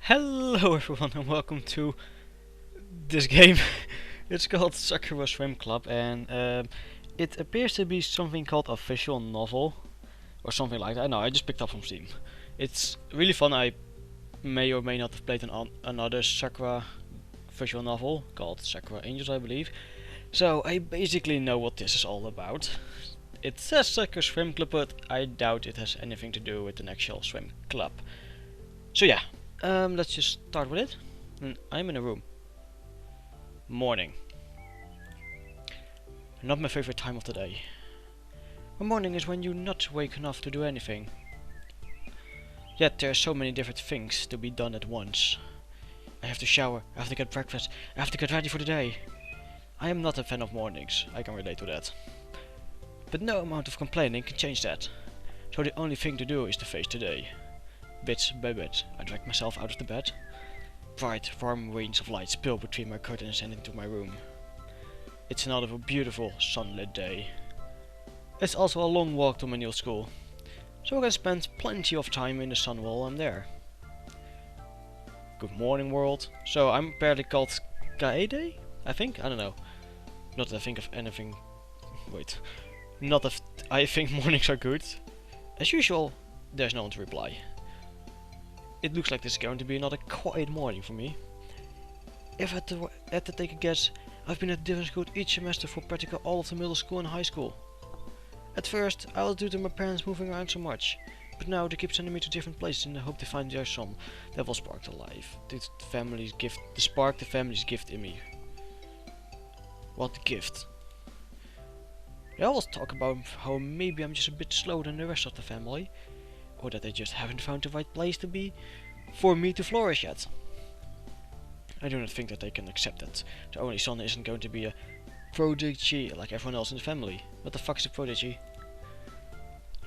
Hello everyone and welcome to this game. It's called Sakura Swimclub and it appears to be something called a visual novel or something like that. No, I just picked up from Steam. It's really fun. I may or may not have played another Sakura visual novel called Sakura Angels, I believe. So I basically know what this is all about. It says Sakura Swimclub, but I doubt it has anything to do with an actual swim club. So yeah. Let's just start with it. And I'm in a room. Morning. Not my favorite time of the day. A morning is when you're not awake enough to do anything. Yet there are so many different things to be done at once. I have to shower, I have to get breakfast, I have to get ready for the day. I am not a fan of mornings, I can relate to that. But no amount of complaining can change that. So the only thing to do is to face today. Bit by bit, I drag myself out of the bed. Bright, warm rays of light spill between my curtains and into my room. It's another beautiful, sunlit day. It's also a long walk to my new school, so I can spend plenty of time in the sun while I'm there. Good morning, world. So I'm apparently called Kaede, I think? I don't know. Not that I think of anything... Wait. Not that I think mornings are good. As usual, there's no one to reply. It looks like this is going to be another quiet morning for me. If I had to take a guess, I've been at different school each semester for practically all of the middle school and high school. At first, I was due to my parents moving around so much, but now they keep sending me to different places in the hope to find there's some that will spark the life. The spark the family's gift in me. What gift? They always talk about how maybe I'm just a bit slower than the rest of the family. Or that they just haven't found the right place to be for me to flourish yet. I do not think that they can accept that their only son isn't going to be a prodigy like everyone else in the family. What the fuck is a prodigy?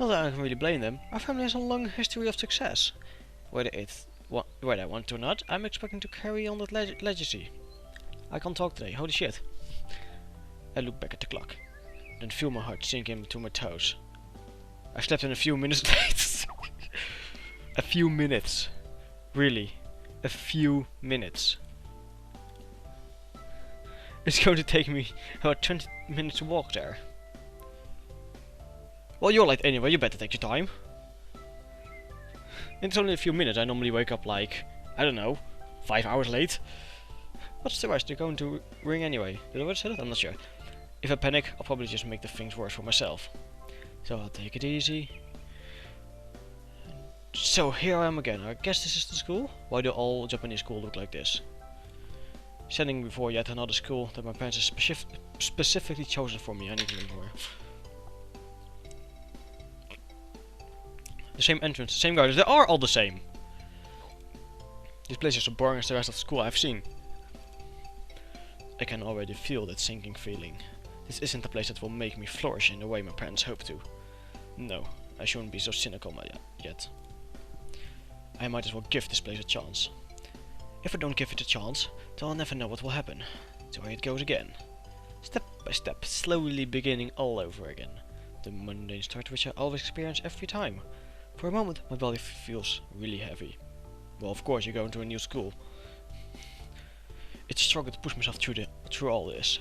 Not that I can really blame them. Our family has a long history of success. Whether I want to or not, I'm expecting to carry on that legacy. I can't talk today, holy shit. I look back at the clock, then feel my heart sink in between my toes. I slept in a few minutes late. A few minutes. Really. A few minutes. It's going to take me about 20 minutes to walk there. Well, you're late anyway, you better take your time. It's only a few minutes, I normally wake up like, I don't know, 5 hours late. What's the rush? They're going to ring anyway. Did I already say that? I'm not sure. If I panic, I'll probably just make the things worse for myself. So I'll take it easy. So here I am again. I guess this is the school? Why do all Japanese schools look like this? Standing before yet another school that my parents have specifically chosen for me. I need to learn more. The same entrance, the same guards. They are all the same. This place is so boring as the rest of the school I've seen. I can already feel that sinking feeling. This isn't the place that will make me flourish in the way my parents hope to. No, I shouldn't be so cynical yet. I might as well give this place a chance. If I don't give it a chance, then I'll never know what will happen. So here it goes again. Step by step, slowly beginning all over again. The mundane start which I always experience every time. For a moment, my belly feels really heavy. Well, of course, you're going to a new school. It's a struggle to push myself through all this.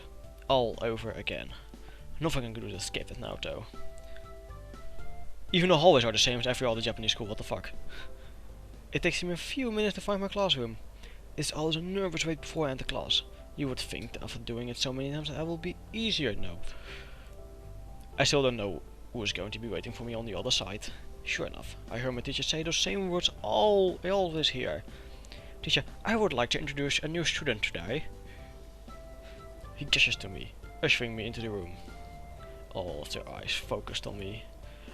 All over again. Nothing I can do to escape it now, though. Even the hallways are the same as every other Japanese school, what the fuck. It takes me a few minutes to find my classroom. It's always a nervous wait before I enter class. You would think that after doing it so many times I will be easier now. I still don't know who is going to be waiting for me on the other side. Sure enough, I heard my teacher say those same words I always hear. Teacher, I would like to introduce a new student today. He gestures to me, ushering me into the room. All of their eyes focused on me.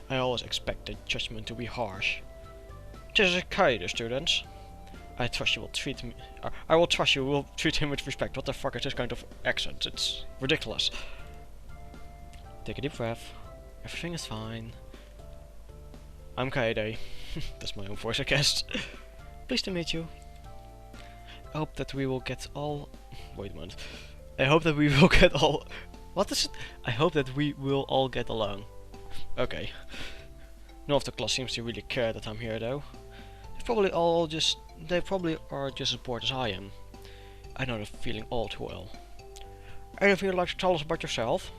I always expect the judgment to be harsh. This is Kaede, students. I trust you will treat me. I will trust you will treat him with respect. What the fuck is this kind of accent? It's ridiculous. Take a deep breath. Everything is fine. I'm Kaede. That's my own voice, I guess. Pleased to meet you. I hope that we will get all. Wait a minute. I hope that we will get all. What is it? I hope that we will all get along. Okay. None of the class seems to really care that I'm here though. They've probably all just they probably are just as bored as I am. I know the feeling all too well. Anything you'd like to tell us about yourself?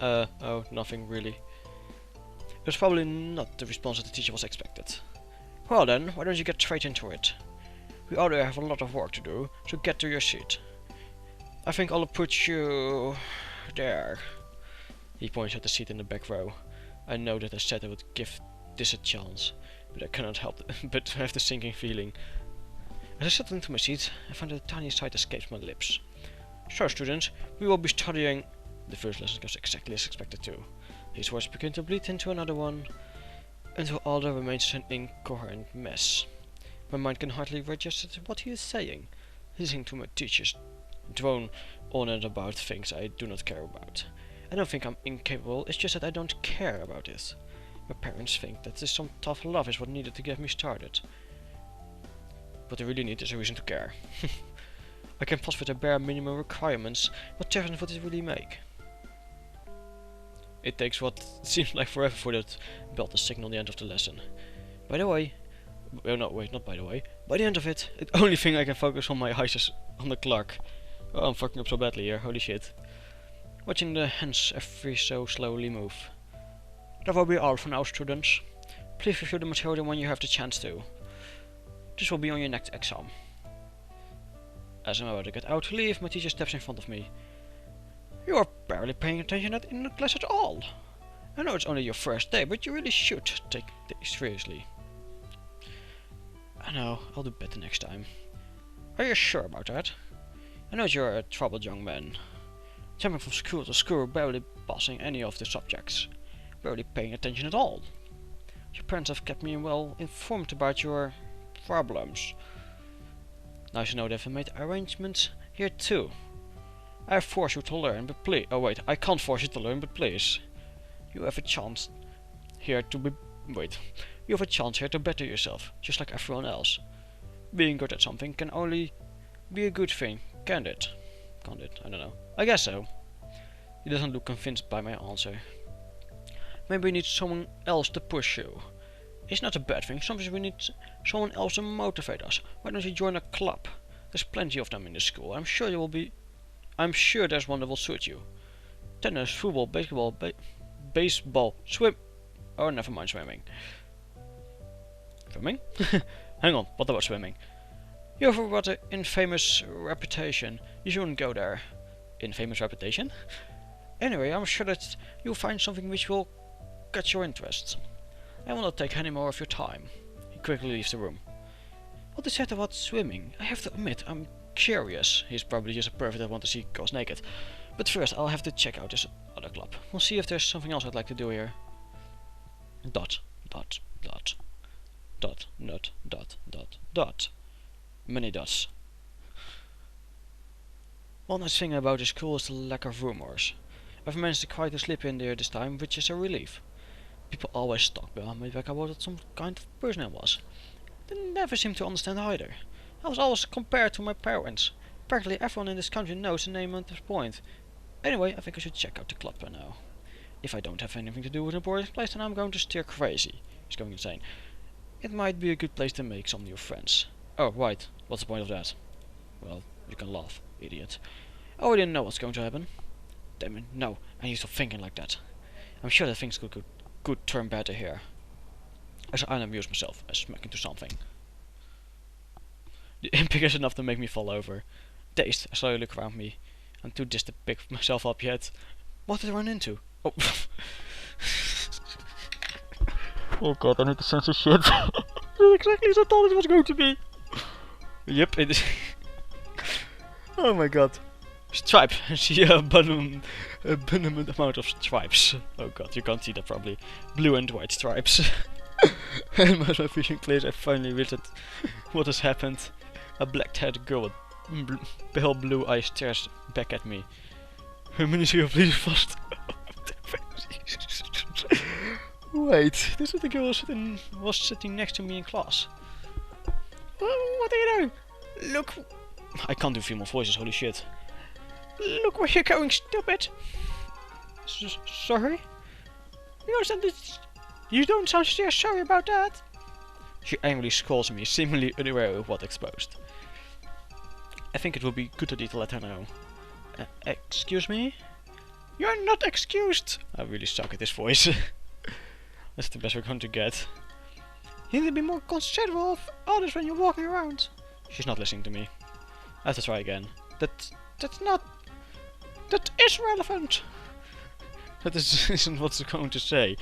Oh, nothing really. It was probably not the response that the teacher was expected. Well then, why don't you get straight into it? We already have a lot of work to do, so get to your seat. I think I'll put you... there. He points at the seat in the back row. I know that I said I would give this a chance, but I cannot help but have the sinking feeling. As I settle into my seat, I find that a tiny sigh escapes my lips. So students, we will be studying... The first lesson goes exactly as expected too. His words begin to bleed into another one, until all that remains an incoherent mess. My mind can hardly register what he is saying, listening to my teachers drone on and about things I do not care about. I don't think I'm incapable, it's just that I don't care about it. My parents think that some tough love is what needed to get me started. What they really need is a reason to care. I can pass with the bare minimum requirements, what difference would it really make? It takes what seems like forever for that bell to signal the end of the lesson. By the way... Oh no, wait, not by the way. By the end of it, the only thing I can focus on my eyes is on the clock. Oh, I'm fucking up so badly here, holy shit. Watching the hands every so slowly move. That will be all for now, students. Please review the material when you have the chance to. This will be on your next exam. As I'm about to get out to leave, my teacher steps in front of me. You are barely paying attention in the class at all. I know it's only your first day, but you really should take this seriously. I know, I'll do better next time. Are you sure about that? I know you're a troubled young man. Jumping from school to school, barely passing any of the subjects. Barely paying attention at all. Your parents have kept me well informed about your problems. Nice to know they've made arrangements here too. I force you to learn, but please... Oh wait, I can't force you to learn, but please. You have a chance here to be... Wait. You have a chance here to better yourself, just like everyone else. Being good at something can only be a good thing, can't it? Can't it? I don't know. I guess so. He doesn't look convinced by my answer. Maybe we need someone else to push you. It's not a bad thing, sometimes we need someone else to motivate us. Why don't you join a club? There's plenty of them in the school. I'm sure there's one that will suit you. Tennis, football, baseball, swim... Oh, never mind swimming. Swimming? Hang on, what about swimming? You have got an infamous reputation. You shouldn't go there. Infamous reputation? Anyway, I'm sure that you'll find something which will catch your interest. I will not take any more of your time. He quickly leaves the room. What is that about swimming? I have to admit, I'm curious. He's probably just a pervert that wants to see girls naked. But first, I'll have to check out this other club. We'll see if there's something else I'd like to do here. Dot, dot, dot, dot, dot, dot, dot, dot. Many dots. One nice thing about this school is the lack of rumors. I've managed to quietly slip in there this time, which is a relief. People always talk behind my back about what some kind of person I was. They never seem to understand either. I was always compared to my parents. Practically everyone in this country knows the name at this point. Anyway, I think I should check out the club by now. If I don't have anything to do with an important place, then I'm going to steer crazy. He's going insane. It might be a good place to make some new friends. Oh, right. What's the point of that? Well, you can laugh, idiot. I already know what's going to happen. Damn it, no. I need to stop thinking like that. I'm sure that things could turn better here. As I amuse myself and smack into something. The impact is enough to make me fall over. Dazed, I slowly look around me. I'm too dizzy to pick myself up yet. What did I run into? Oh. Oh god, I need to censor shit. Exactly as I thought it was going to be. Yep, it is. Oh my god. Stripe. See a abundant amount of stripes. Oh god, you can't see that probably. Blue and white stripes. And as my vision clears, I finally realized what has happened. A black-haired girl with pale blue eyes stares back at me. Her ministry please fast. Wait, this is the girl was sitting next to me in class. What are you doing? Look. I can't do female voices, holy shit. Look where you're going, stupid. Sorry? You don't sound so sorry about that. She angrily scolds me, seemingly unaware of what exposed. I think it would be good idea to let her know. Excuse me? You're not excused! I really suck at this voice. That's the best we're going to get. You need to be more considerate of others when you're walking around. She's not listening to me. I have to try again. That is relevant! That isn't what I'm going to say.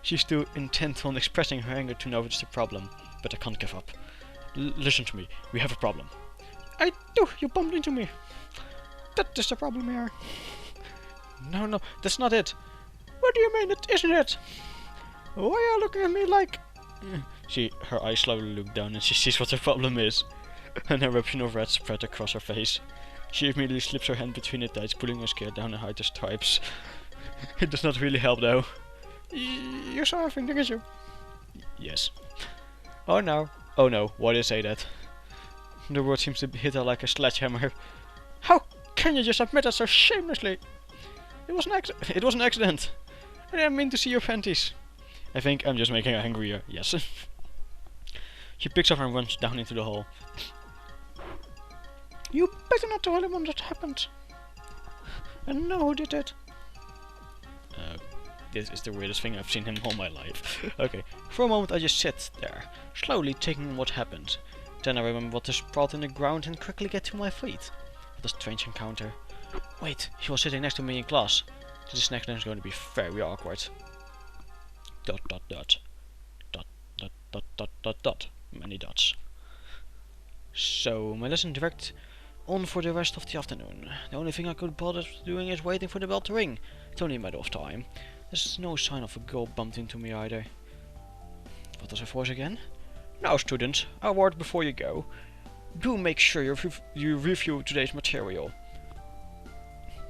She's too intent on expressing her anger to know it's a problem. But I can't give up. Listen to me, we have a problem. I do, you bumped into me. That is the problem here. No, that's not it. What do you mean it isn't it? Why are you looking at me like... Her eyes slowly look down and she sees what her problem is. An eruption of red spread across her face. She immediately slips her hand between her thighs, pulling her skirt down and hide her stripes. It does not really help though. You saw everything, didn't you? Yes. Oh no, why did I say that? The word seems to hit her like a sledgehammer. How can you just admit that so shamelessly? It was an accident. I didn't mean to see your panties. I think I'm just making her angrier, yes. She picks up and runs down into the hall. You better not tell anyone that happened. I know who did it. This is the weirdest thing I've seen in all my life. Okay, for a moment I just sit there, slowly taking in what happened. Then I remember what is sprawled in the ground and quickly get to my feet. What a strange encounter. Wait, she was sitting next to me in class. This next time is going to be very awkward. ... Many dots. So, my lesson direct on for the rest of the afternoon. The only thing I could bother doing is waiting for the bell to ring. It's only a matter of time. There's no sign of a girl bumped into me either. What was her voice again? Now students, a word before you go. Do make sure you review today's material.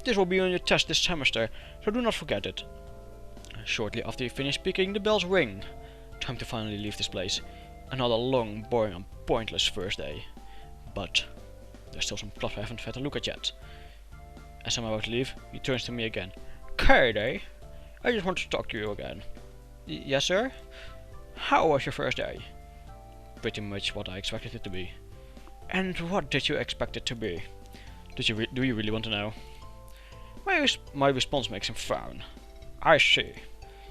This will be on your test this semester, so do not forget it. Shortly after you finish speaking, the bells ring. Time to finally leave this place. Another long, boring and pointless first day. But there's still some plot I haven't had a look at yet. As I'm about to leave, he turns to me again. Kaede, I just want to talk to you again. Yes, sir? How was your first day? Pretty much what I expected it to be. And what did you expect it to be? Do you really want to know? My response makes him frown. I see.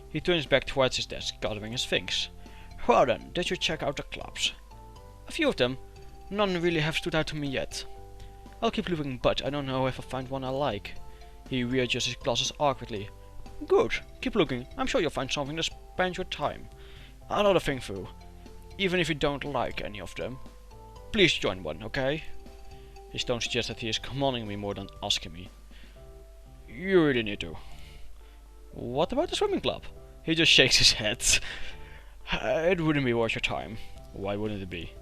He turns back towards his desk, gathering his things. Well then, did you check out the clubs? A few of them. None really have stood out to me yet. I'll keep looking, but I don't know if I'll find one I like. He readjusts his glasses awkwardly. Good, keep looking. I'm sure you'll find something to spend your time. Another thing though. Even if you don't like any of them, please join one, okay? His tone suggests that he is commanding me more than asking me. You really need to. What about the swimming club? He just shakes his head. It wouldn't be worth your time. Why wouldn't it be?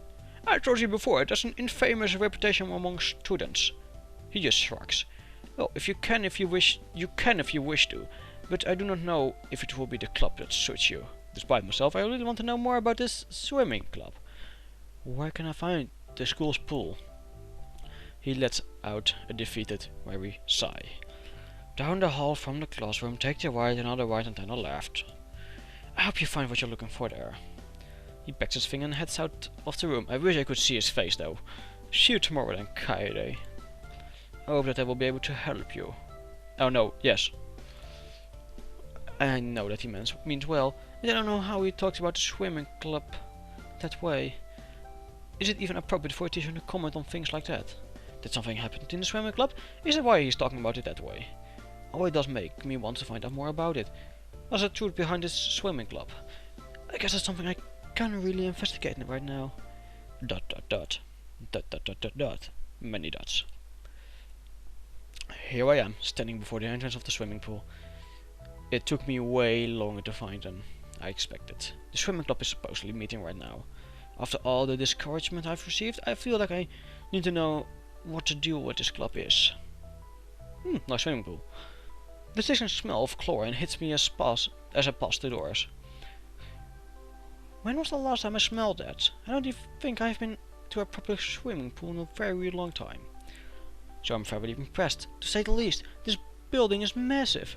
I told you before, it has an infamous reputation among students. He just shrugs. Well, if you wish to, but I do not know if it will be the club that suits you. Despite myself, I really want to know more about this swimming club. Where can I find the school's pool? He lets out a defeated, weary sigh. Down the hall from the classroom, take the right, another right and then a left. I hope you find what you're looking for there. He backs his finger and heads out of the room. I wish I could see his face though. See you tomorrow then, Kaede. I hope that I will be able to help you. Oh no, yes. I know that he means well. I don't know how he talks about the swimming club that way. Is it even appropriate for a teacher to comment on things like that? Did something happen in the swimming club? Is that why he's talking about it that way? Oh, it does make me want to find out more about it. What's the truth behind this swimming club? I guess that's something I can't really investigate right now. ... Many dots. Here I am, standing before the entrance of the swimming pool. It took me way longer to find them. I expected. The swimming club is supposedly meeting right now. After all the discouragement I've received, I feel like I need to know what the deal with this club is. Nice swimming pool. The distinct smell of chlorine hits me as I pass the doors. When was the last time I smelled that? I don't even think I've been to a proper swimming pool in a very long time. So I'm very impressed, to say the least. This building is massive.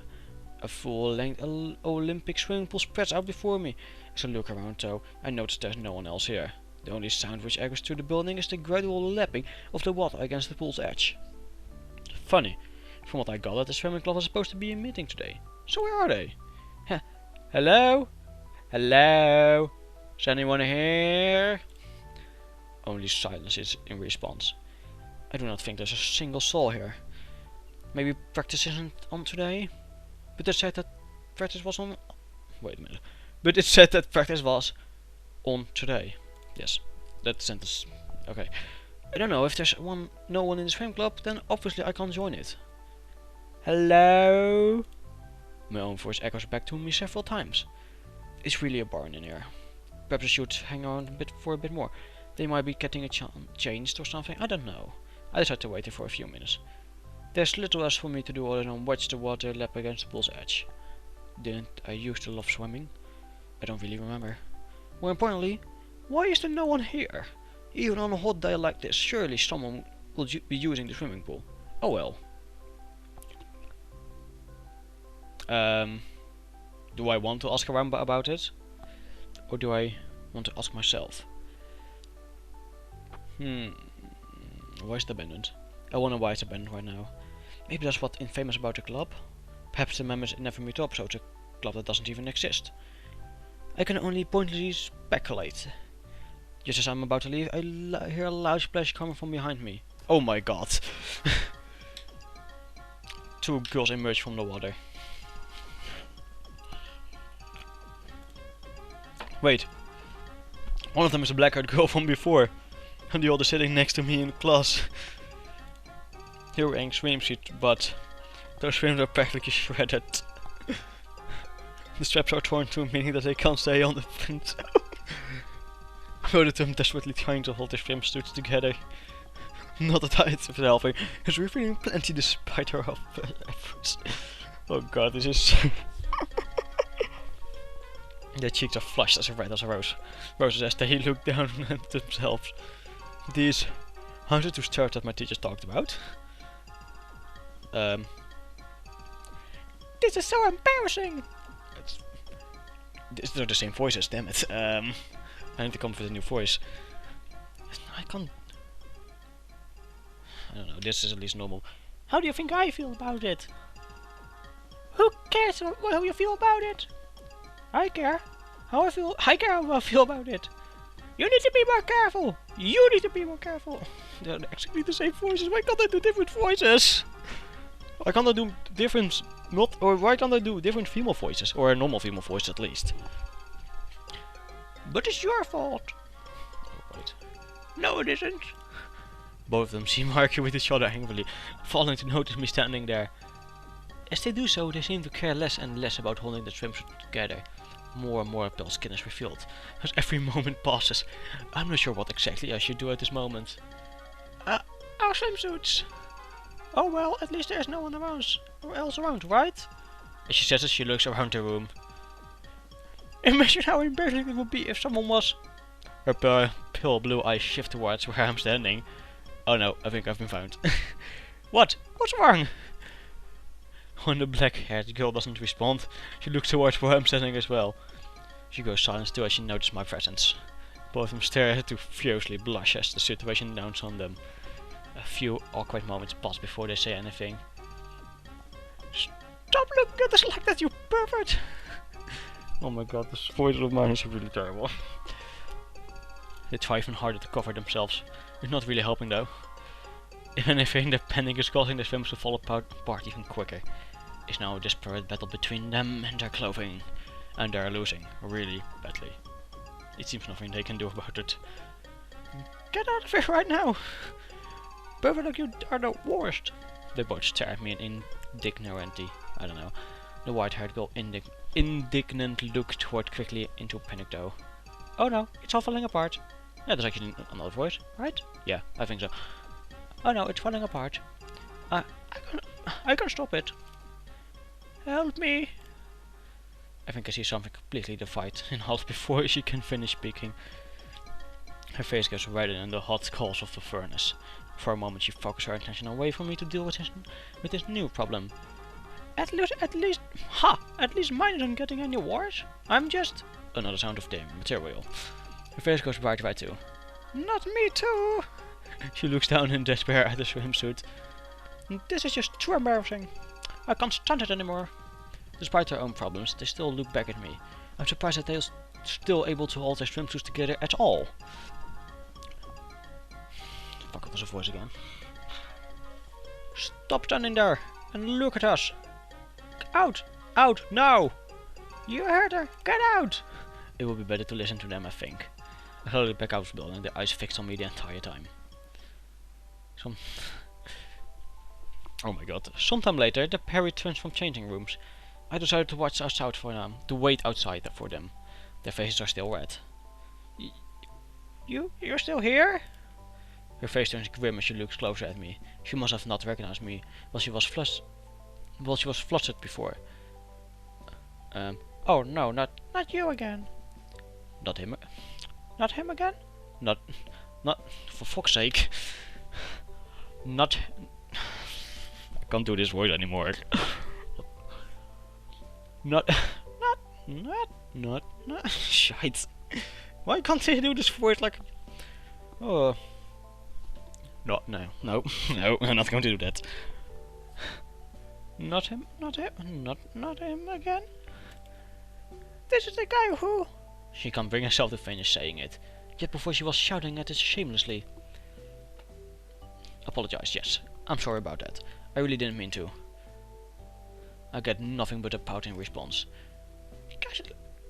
A full-length Olympic swimming pool spreads out before me, As I look around though, I notice there's no one else here. The only sound which echoes through the building is the gradual lapping of the water against the pool's edge. Funny, from what I gathered, the swimming club was supposed to be a meeting today. So where are they? Hello? Hello? Is anyone here? Only silence is in response. I do not think there's a single soul here. Maybe practice isn't on today? But it said that practice was on... Wait a minute. But it said that practice was on today. Yes, that sentence. Okay. I don't know, if there's no one in the swim club, then obviously I can't join it. Hello? My own voice echoes back to me several times. It's really a barn in here. Perhaps I should hang around for a bit more. They might be getting changed or something, I don't know. I decided to wait here for a few minutes. There's little else for me to do other than watch the water lap against the pool's edge. Didn't I used to love swimming? I don't really remember. More importantly, why is there no one here? Even on a hot day like this, surely someone will be using the swimming pool. Oh well. Do I want to ask around about it? Or do I want to ask myself? Why is it abandoned? I wonder why it's abandoned right now. Maybe that's what's infamous about the club? Perhaps the members never meet up, so it's a club that doesn't even exist. I can only pointedly speculate. Just as I'm about to leave, I hear a loud splash coming from behind me. Oh my god. Two girls emerge from the water. Wait. One of them is a black-haired girl from before. And the other sitting next to me in class. They're wearing swimsuits, but those swims are practically shredded. The straps are torn too, meaning that they can't stay on the front. Both of them desperately trying to hold their swimsuits together. Not that it's helping. It's revealing plenty despite her efforts. Oh god, this is... Their cheeks are flushed as red as a rose. Roses as they look down at themselves. These... How did you start that my teachers talked about? This is so embarrassing! These are the same voices, damn it. I need to come up with a new voice. I can't... I don't know, this is at least normal. How do you think I feel about it? Who cares how you feel about it? I care. I care how I feel about it. You need to be more careful! You need to be more careful! They're actually the same voices, why can't I do different voices? Why can't I do different... why can't I do different female voices? Or a normal female voice at least. But it's your fault! Oh, wait. No it isn't! Both of them seem to argue with each other angrily, failing to notice me standing there. As they do so, they seem to care less and less about holding the swimsuit together. More and more pale skin is revealed, as every moment passes. I'm not sure what exactly I should do at this moment. Our swimsuits! Oh well, at least there's no one else around, right? As she says it, she looks around the room. Imagine how embarrassing it would be if someone was... Her pale blue eyes shift towards where I'm standing. Oh no, I think I've been found. What? What's wrong? When the black-haired girl doesn't respond, she looks towards where I'm standing as well. She goes silent too as she notices my presence. Both of them stare at her to furiously blush as the situation dawns on them. A few awkward moments pass before they say anything. Stop looking at us like that, you pervert! Oh my god, this voice of mine is really terrible. They try even harder to cover themselves. It's not really helping though. If anything, the panic is causing the swims to fall apart even quicker. It's now a desperate battle between them and their clothing. And they're losing, really badly. It seems nothing they can do about it. Get out of here right now! Pervert like you are the worst! They both stare at me in indignancy. I don't know. The white-haired girl indignantly looked toward quickly into panic though. Oh no, it's all falling apart. Yeah, there's actually another voice, right? Yeah, I think so. Oh no, it's falling apart. I can stop it. Help me! I think I see something completely divide in half before she can finish speaking. Her face gets redder in the hot coals of the furnace. For a moment she focuses her attention away from me to deal with this new problem. At least mine isn't getting any worse. I'm just... Another sound of the material. Her face goes bright red too. Not me too! She looks down in despair at the swimsuit. This is just too embarrassing. I can't stand it anymore. Despite their own problems, they still look back at me. I'm surprised that they're still able to hold their swimsuits together at all. Fuck, was her voice again. Stop standing there and look at us. Out! Out! Now! You heard her! Get out! It would be better to listen to them, I think. I slowly back out of the building, their eyes fixed on me the entire time. Oh my god. Sometime later, the pair returns from changing rooms. I decided to watch outside for them, to wait outside for them. Their faces are still red. You're still here? Her face turns grim as she looks closer at me. She must have not recognized me, while she was flustered before. Oh no, not you again. Not him. Not him again? Not, for fuck's sake. Not, I can't do this voice anymore. Not, shite. Why can't he do this voice like, oh. No, no, I'm not going to do that. Not him again. This is the guy who... She can't bring herself to finish saying it. Yet before she was shouting at it shamelessly. Apologize, yes. I'm sorry about that. I really didn't mean to. I get nothing but a pouting response.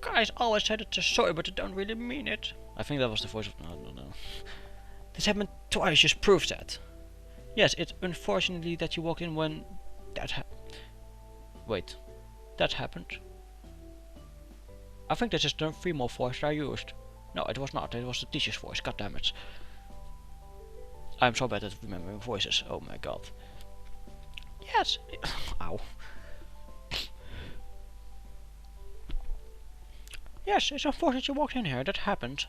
Guys always say that they're sorry, but they don't really mean it. I think that was the voice of... No. This happened twice, just proves that. Yes, it's unfortunately that you walked in when that Wait, that happened? I think this is the female voice that I used. No, it was not. It was the teacher's voice. God damn it. I'm so bad at remembering voices. Oh my god. Yes. Ow. Yes, it's unfortunate you walked in here. That happened.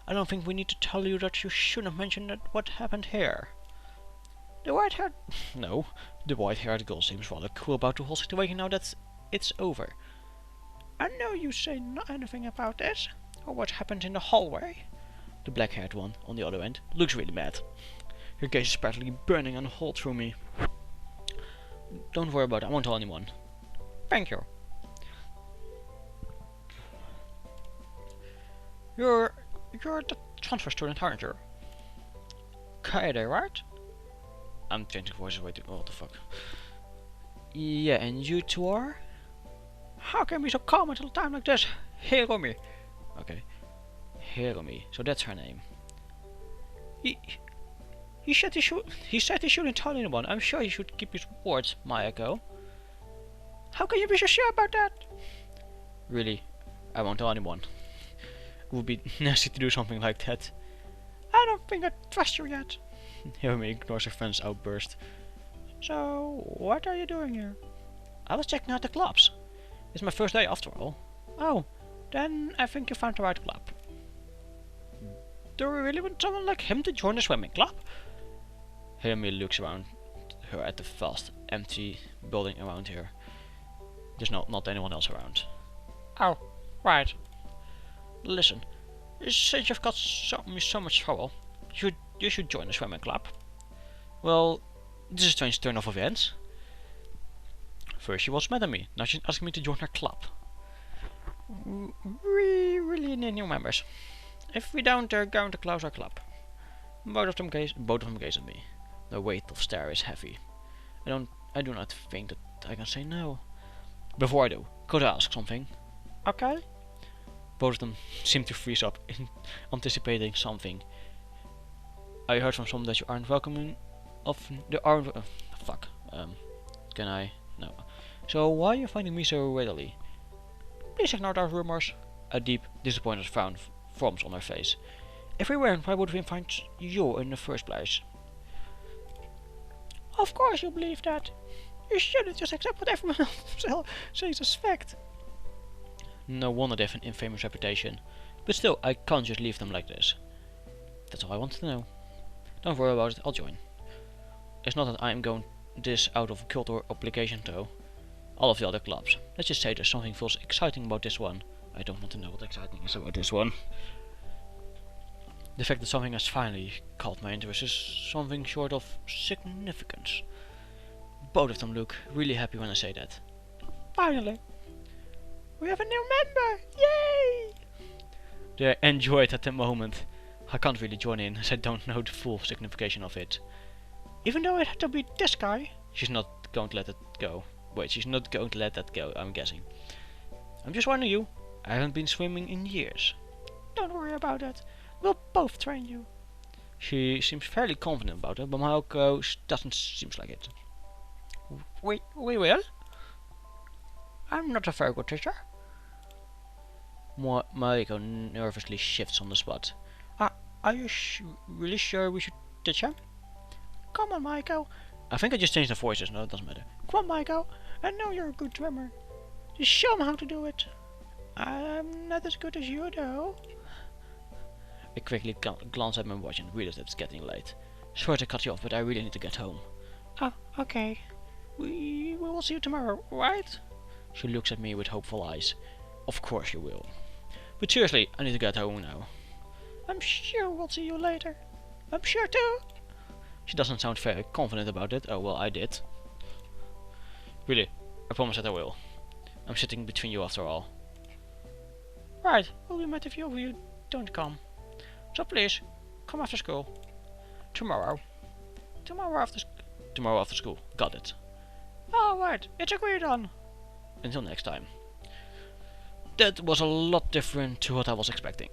I don't think we need to tell you that you shouldn't have mentioned that what happened here. The white-haired... No. The white-haired girl seems rather cool about the whole situation now that it's over. I know you say not anything about this, or what happened in the hallway. The black-haired one, on the other end, looks really mad. Her gaze is practically burning a hole through me. Don't worry about it, I won't tell anyone. Thank you. You're the transfer student, aren't you? Kaede, right? I'm changing voices way too... what the fuck? Yeah, and you two are? How can you be so calm until a time like this? Hiromi. Okay. Hiromi. So that's her name. He said he shouldn't tell anyone. I'm sure he should keep his words, Mayako. How can you be so sure about that? Really, I won't tell anyone. It would be nasty to do something like that. I don't think I trust you yet. Hiromi ignores her friend's outburst. So, what are you doing here? I was checking out the clubs. It's my first day after all. Oh, then I think you found the right club. Do we really want someone like him to join the swimming club? Hiromi looks around her at the vast, empty building around here. There's not anyone else around. Oh, right. Listen, since you've got so much trouble, you should join the swimming club. Well, this is a strange turn of events. First she was mad at me, now she's asking me to join her club. We really need new members. If we don't, they're going to close our club. Both of them gaze at me. The weight of stare is heavy. I do not think that I can say no. Before I do, could I ask something? Okay. Both of them seem to freeze up, anticipating something. I heard from some that you aren't welcoming of the fuck. Can I? No. So why are you finding me so readily? Please ignore those rumors. A deep, disappointed frown forms on her face. If we weren't, why would we find you in the first place? Of course you believe that. You shouldn't just accept what everyone else says as fact. No wonder they have an infamous reputation. But still, I can't just leave them like this. That's all I wanted to know. Don't worry about it, I'll join. It's not that I'm going this out of guilt or obligation though. All of the other clubs. Let's just say there's something feels exciting about this one. I don't want to know what exciting is about this one. The fact that something has finally caught my interest is something short of significance. Both of them look really happy when I say that. Finally! We have a new member! Yay! They enjoy it at the moment. I can't really join in as I don't know the full signification of it. Even though it had to be this guy. She's not going to let it go. Wait, she's not going to let that go, I'm guessing. I'm just warning you, I haven't been swimming in years. Don't worry about it. We'll both train you. She seems fairly confident about it, but Maiko doesn't seem like it. We will? I'm not a very good teacher. Maiko nervously shifts on the spot. Are you really sure we should teach him? Come on, Maiko. I think I just changed the voices, no, it doesn't matter. Come on, Maiko. I know you're a good swimmer. Just show him how to do it. I'm not as good as you, though. I quickly glance at my watch and realize that it's getting late. Sorry to cut you off, but I really need to get home. Oh, okay. We will see you tomorrow, right? She looks at me with hopeful eyes. Of course you will. But seriously, I need to get home now. I'm sure we'll see you later. I'm sure too. She doesn't sound very confident about it. Oh well, I did. Really, I promise that I will. I'm sitting between you after all. Right, we'll be mad if you don't come. So please, come after school. Tomorrow. Tomorrow after school. Got it. Alright, it's agreed on. Until next time. That was a lot different to what I was expecting.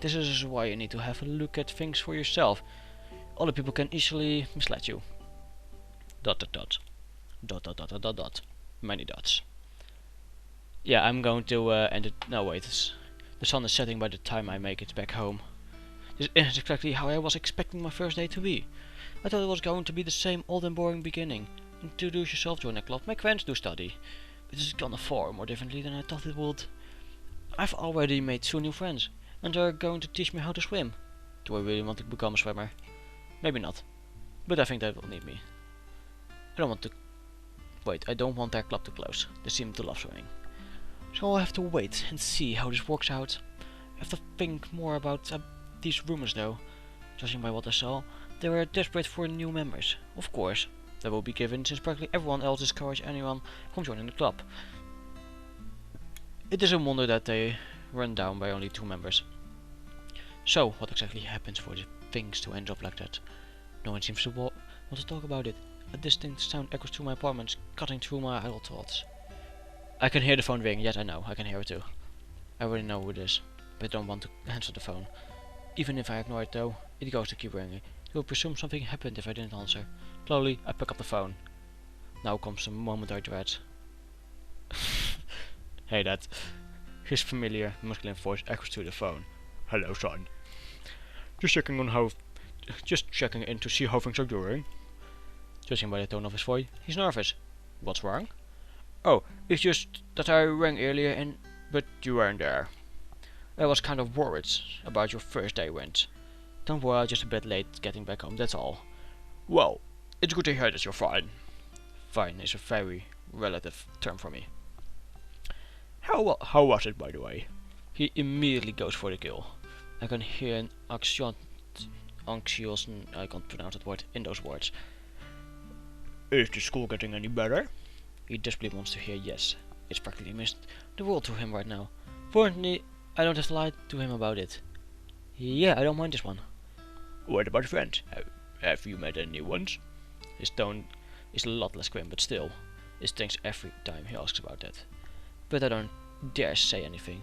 This is why you need to have a look at things for yourself. Other people can easily mislead you. ... Many dots. Yeah, I'm going to end it. No, wait. The sun is setting by the time I make it back home. This isn't exactly how I was expecting my first day to be. I thought it was going to be the same old and boring beginning. Introduce yourself, join a club, make friends, do study. But this is gonna far more differently than I thought it would. I've already made 2 new friends, and they're going to teach me how to swim. Do I really want to become a swimmer? Maybe not. But I think they will need me. I don't want their club to close. They seem to love swimming. So I'll have to wait and see how this works out. I have to think more about these rumors though. Judging by what I saw, they were desperate for new members. Of course, they will be given since practically everyone else discouraged anyone from joining the club. It is a wonder that they run down by only 2 members. So, what exactly happens for the things to end up like that? No one seems to want to talk about it. A distinct sound echoes through my apartment, cutting through my idle thoughts. I can hear the phone ring, yes I know, I can hear it too. I already know who it is, but I don't want to answer the phone. Even if I ignore it though, it goes to keep ringing. It will presume something happened if I didn't answer. Slowly, I pick up the phone. Now comes the moment I dread. Hey Dad. His familiar, masculine voice echoes through the phone. Hello son. Just checking in to see how things are going. Judging by the tone of his voice, he's nervous. What's wrong? Oh, it's just that I rang earlier but you weren't there. I was kind of worried about your first day went. Don't worry, I'm just a bit late getting back home, that's all. Well, it's good to hear that you're fine. Fine is a very relative term for me. How was it, by the way? He immediately goes for the kill. I can hear an anxious, I can't pronounce that word, in those words. Is the school getting any better? He desperately wants to hear yes. It's practically missed the world to him right now. Fortunately, I don't have to lie to him about it. Yeah, I don't mind this one. What about friends? Have you met any new ones? His tone is a lot less grim, but still, it stings every time he asks about that. But I don't dare say anything.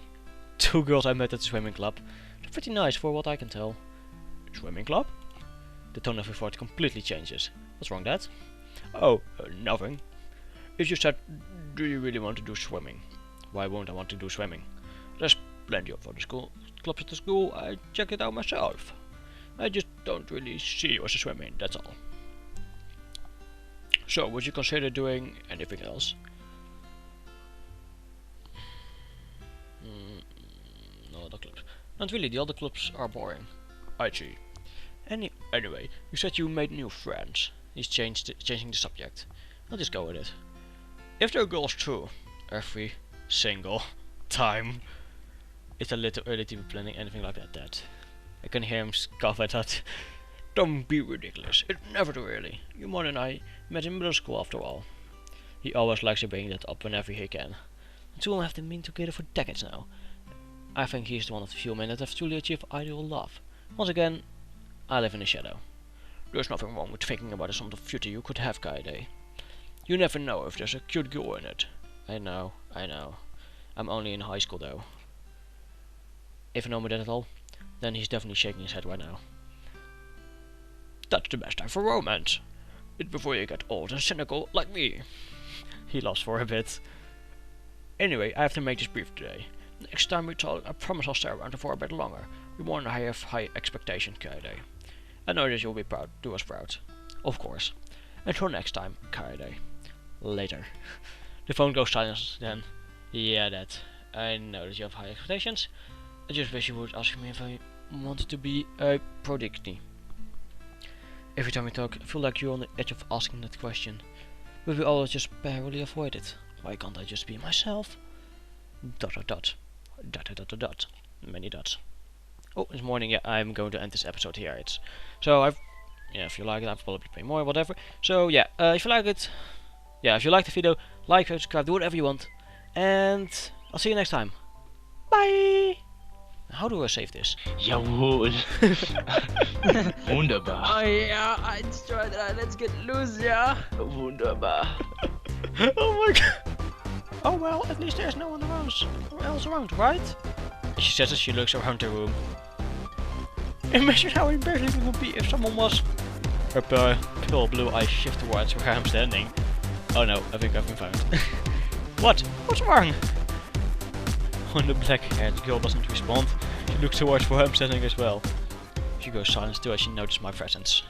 2 girls I met at the swimming club. They're pretty nice for what I can tell. Swimming club? The tone of his voice completely changes. What's wrong, Dad? Oh, nothing. It's just that, do you really want to do swimming? Why won't I want to do swimming? There's plenty of other clubs at the school, I checked it out myself. I just don't really see you as a swimmer, that's all. So, would you consider doing anything else? No other clubs. Not really, the other clubs are boring. I see. Anyway, you said you made new friends. He's changing the subject. I'll just go with it. If they're girls too, every single time. It's a little early to be planning anything like that. I can hear him scoff at that. Don't be ridiculous. It's never too early. Your mother and I met in middle school after all. He always likes to bring that up whenever he can. The two have been together for decades now. I think he's the one of the few men that have truly achieved ideal love. Once again, I live in the shadow. There's nothing wrong with thinking about the sort of future you could have, Kaede. You never know if there's a cute girl in it. I know. I'm only in high school though. If you know me that at all, then he's definitely shaking his head right now. That's the best time for romance. It's before you get old and cynical like me. He laughs for a bit. Anyway, I have to make this brief today. Next time we talk, I promise I'll stay around for a bit longer. You want I have high expectations, Kaede. I know that you'll be proud. Do us proud. Of course. Until next time, Kaede. Later. The phone goes silent then. Yeah, that. I know that you have high expectations. I just wish you would ask me if I wanted to be a prodigy. Every time we talk, I feel like you're on the edge of asking that question. But we always just barely avoid it. Why can't I just be myself? ... Many dots. Oh, it's morning. Yeah, I'm going to end this episode here. If you like it, I'll probably play more, whatever. So yeah, if you like it, if you like the video, like, subscribe, do whatever you want, and I'll see you next time. Bye. How do I save this? Jawohl. Wunderbar. Oh ja, 1, 2, 3, let's get loose, ja. Wunderbar. Oh my god. Oh well, at least there's no one else around, right? She says as she looks around the room. Imagine how embarrassing it would be if someone was... Her pale blue eyes shift towards where I'm standing. Oh no, I think I've been found. What? What's wrong? When the black-haired girl doesn't respond, she looks towards where I'm standing as well. She goes silent too as she notices my presence.